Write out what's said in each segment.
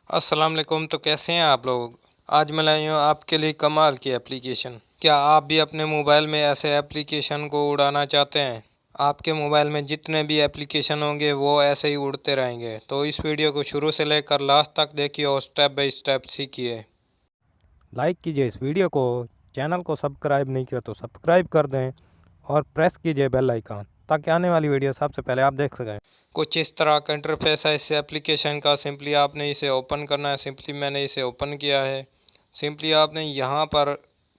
अस्सलाम वालेकुम। तो कैसे हैं आप लोग। आज मैं लाई हूँ आपके लिए कमाल की एप्लीकेशन। क्या आप भी अपने मोबाइल में ऐसे एप्लीकेशन को उड़ाना चाहते हैं। आपके मोबाइल में जितने भी एप्लीकेशन होंगे वो ऐसे ही उड़ते रहेंगे। तो इस वीडियो को शुरू से लेकर लास्ट तक देखिए और स्टेप बाय स्टेप सीखिए। लाइक कीजिए इस वीडियो को, चैनल को सब्सक्राइब नहीं किया तो सब्सक्राइब कर दें और प्रेस कीजिए बेल आइकन ताकि आने वाली वीडियो सबसे पहले आप देख सकें। कुछ इस तरह का इंटरफेस है इस एप्लीकेशन का। सिंपली आपने इसे ओपन करना है। सिंपली मैंने इसे ओपन किया है। सिंपली आपने यहाँ पर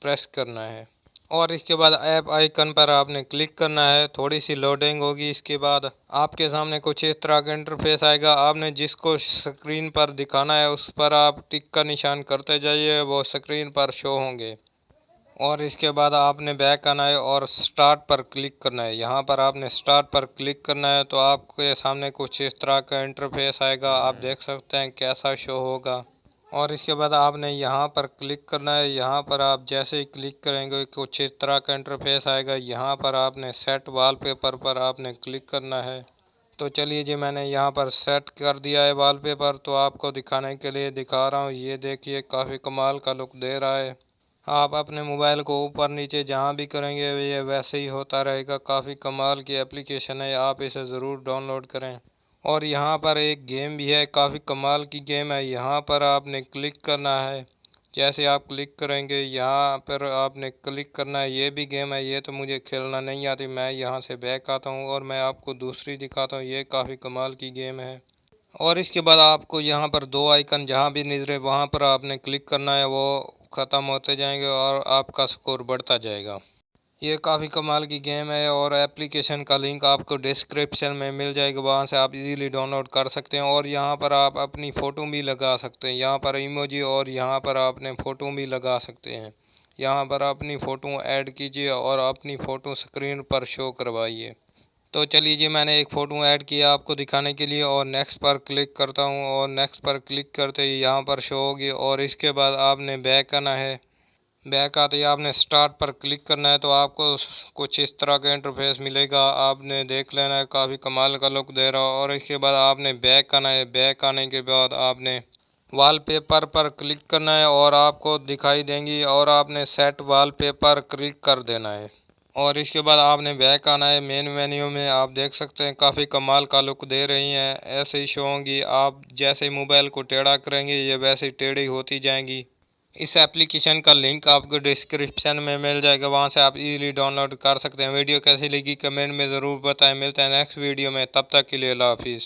प्रेस करना है और इसके बाद ऐप आइकन पर आपने क्लिक करना है। थोड़ी सी लोडिंग होगी। इसके बाद आपके सामने कुछ इस तरह का इंटरफेस आएगा। आपने जिसको स्क्रीन पर दिखाना है उस पर आप टिक का निशान करते जाइए, वो स्क्रीन पर शो होंगे। और इसके बाद आपने बैक आना है और स्टार्ट पर क्लिक करना है। यहाँ पर आपने स्टार्ट पर क्लिक करना है तो आपके सामने कुछ इस तरह का इंटरफेस आएगा। आप देख सकते हैं कैसा शो होगा। और इसके बाद आपने यहाँ पर क्लिक करना है। यहाँ पर आप जैसे ही क्लिक करेंगे कुछ इस तरह का इंटरफेस आएगा। यहाँ पर आपने सेट वॉलपेपर पर आपने क्लिक करना है। तो चलिए जी, मैंने यहाँ पर सेट कर दिया है वॉलपेपर। तो आपको दिखाने के लिए दिखा रहा हूँ। ये देखिए काफ़ी कमाल का लुक दे रहा है। आप अपने मोबाइल को ऊपर नीचे जहाँ भी करेंगे ये वैसे ही होता रहेगा। काफ़ी कमाल की एप्लीकेशन है, आप इसे ज़रूर डाउनलोड करें। और यहाँ पर एक गेम भी है, काफ़ी कमाल की गेम है। यहाँ पर आपने क्लिक करना है। जैसे आप क्लिक करेंगे यहाँ पर आपने क्लिक करना है। ये भी गेम है, ये तो मुझे खेलना नहीं आती। मैं यहाँ से बैक आता हूँ और मैं आपको दूसरी दिखाता हूँ। ये काफ़ी कमाल की गेम है। और इसके बाद आपको यहाँ पर दो आइकन जहाँ भी नजरे वहाँ पर आपने क्लिक करना है। वो ख़त्म होते जाएंगे और आपका स्कोर बढ़ता जाएगा। ये काफ़ी कमाल की गेम है और एप्लीकेशन का लिंक आपको डिस्क्रिप्शन में मिल जाएगा। वहाँ से आप इजीली डाउनलोड कर सकते हैं। और यहाँ पर आप अपनी फ़ोटो भी लगा सकते हैं। यहाँ पर इमोजी और यहाँ पर आपने फ़ोटो भी लगा सकते हैं। यहाँ पर अपनी फ़ोटो ऐड कीजिए और अपनी फ़ोटो स्क्रीन पर शो करवाइए। तो चलिए जी, मैंने एक फ़ोटो ऐड किया आपको दिखाने के लिए और नेक्स्ट पर क्लिक करता हूँ। और नेक्स्ट पर क्लिक करते ही यहाँ पर शो होगी। और इसके बाद आपने बैक आना है। बैक आते ही आपने स्टार्ट पर क्लिक करना है तो आपको कुछ इस तरह का इंटरफेस मिलेगा। आपने देख लेना है, काफ़ी कमाल का लुक दे रहा है। और इसके बाद आपने बैक आना है। बैक आने के बाद आपने वॉलपेपर पर क्लिक करना है और आपको दिखाई देंगी और आपने सेट वॉलपेपर क्लिक कर देना है। और इसके बाद आपने बैक आना है। मेन मेन्यू में आप देख सकते हैं काफ़ी कमाल का लुक दे रही हैं। ऐसे ही शो होंगी। आप जैसे ही मोबाइल को टेढ़ा करेंगे ये वैसे ही टेढ़ी होती जाएंगी। इस एप्लीकेशन का लिंक आपको डिस्क्रिप्शन में मिल जाएगा, वहां से आप इजीली डाउनलोड कर सकते हैं। वीडियो कैसी लगी कमेंट में ज़रूर बताएं। मिलते हैं नेक्स्ट वीडियो में, तब तक के लिए अल्लाह हाफिज़।